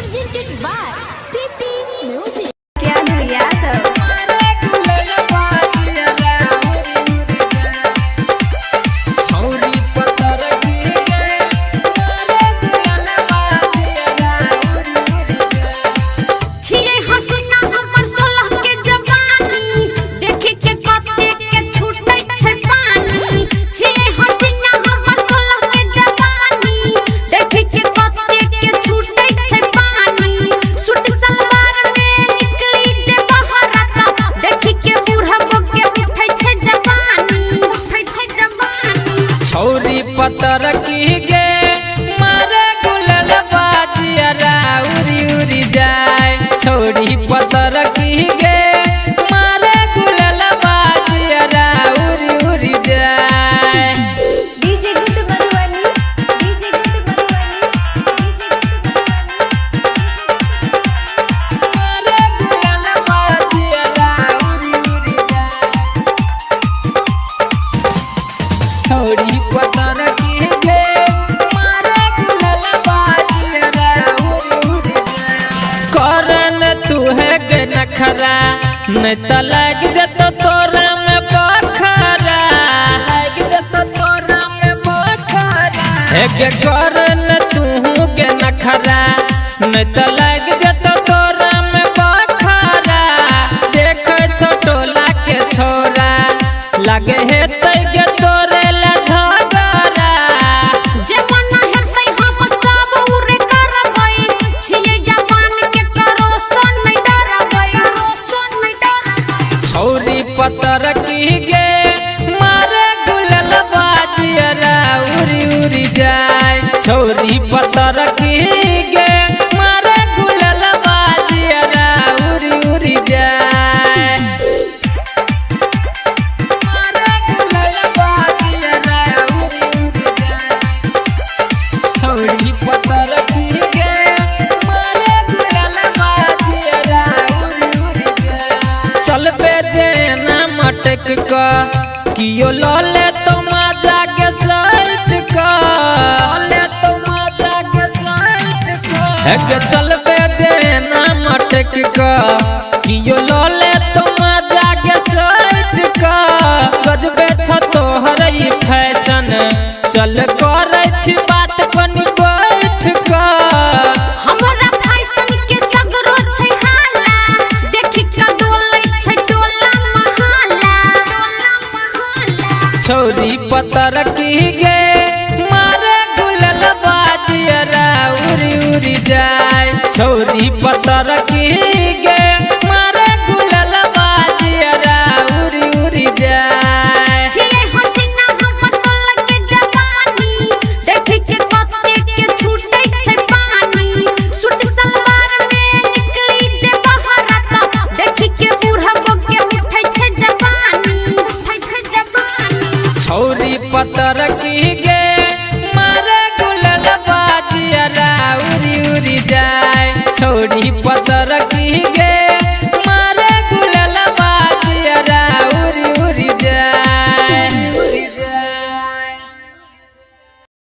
presented by PP Music. छौरी पतर की गे मारे गुलल बाजिया उरी उरी जाए। छौरी पतर की गे मारे गुलल बाजिया उरी उरी जाए। DJ good Madhubani, DJ good मारे गुलल बाजिया उरी उरी जाए। छौरी पतर की गे मारे गुलल बाजिया उरी उरी जाए। करन तू है गे नखरा नहीं त लग जत तोरा में बखरा, लग जत तोरा में बखरा। है गे करन तू गे नखरा नहीं त लग जत तोरा में बखरा। देख छोटोला के छोरा लगे हे गे तोरे ला झगड़ा। जवाना हेतै हम सब उरे करबै, छियै जवान के करो सन नहीं डरबै, रोशन नहीं डरबै। छौरी पतर की गे मारे गुलल बाजिया उरी उरी जाए। छौरी पतर की गे मारे गुलल बाजिया उरी उरी जाए। मारे गुलल बाजिया उरी उरी जाए। छौरी पतर की गे मारे गुलल बाजिया उरी उरी जाए। चल बे जेना मटक का कियो लले तो मजा के साइट का, लले तो मजा के साइट का। है चल बे जेना मटक का कियो लले तो मजा के साइट का। गजबे छतो हरई फैशन चल करे छी बात बनी बैठ का। हमरा फैशन के सगरो छै हाला, देखि के डोलै छै डोला महाला, डोला महाला। छौरी पतर की गे मारे गुलल बाजिया उरी उरी जाए। छौरी पतर की गे मारे गुलल बाजिया उरी उरी जाए। छियै हसीना हमर सोलह के जवानी, देखि के कते के छूटै छै पानी। सूट सलवार में निकली जे बहरा त देखि के बूढ़बो के उठै छै जवानी, उठै छै जवानी। छौरी पतर की गे मारे गुलल बाजिया उरी उरी जाए। छौरी